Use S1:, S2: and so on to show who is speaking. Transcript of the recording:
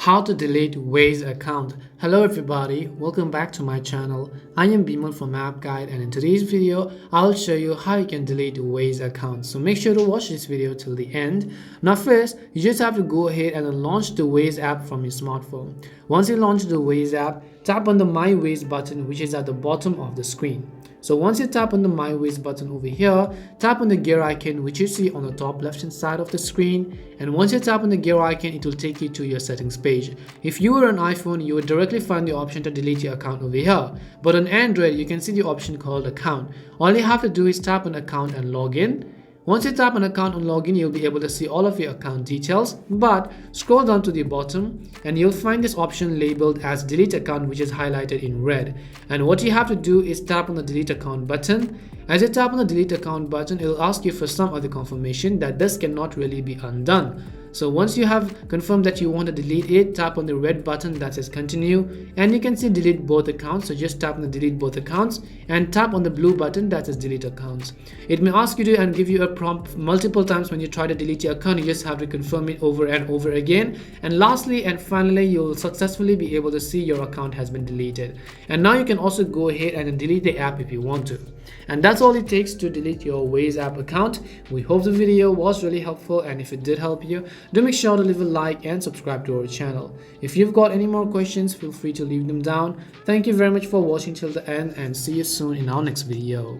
S1: How to delete Waze account. Hello everybody, welcome back to my channel. I am Bimal from App Guide, and in today's video I'll show you how you can delete Waze account. So make sure to watch this video till the end. Now first, you just have to go ahead and launch the Waze app from your smartphone. Once you launch the Waze app, tap on the My Waze button, which is at the bottom of the screen. So once you tap on the My Waze button over here, tap on the gear icon which you see on the top left hand side of the screen, and once you tap on the gear icon, it will take you to your settings page. If you were on iPhone, you would directly find the option to delete your account over here, but on Android you can see the option called account. All you have to do is tap on account and log in. Once you tap on account and login, you'll be able to see all of your account details, but scroll down to the bottom and you'll find this option labeled as delete account, which is highlighted in red. And what you have to do is tap on the delete account button. As you tap on the delete account button, it'll ask you for some other confirmation that this cannot really be undone. So once you have confirmed that you want to delete it, tap on the red button that says continue, and you can see delete both accounts. So just tap on the delete both accounts and tap on the blue button that says delete accounts. It may ask you to and give you a prompt multiple times when you try to delete your account. You just have to confirm it over and over again, and lastly and finally you'll successfully be able to see your account has been deleted. And now you can also go ahead and delete the app if you want to. And that's all it takes to delete your Waze app account. We hope the video was really helpful, and if it did help you, do make sure to leave a like and subscribe to our channel. If you've got any more questions, feel free to leave them down. Thank you very much for watching till the end, and see you soon in our next video.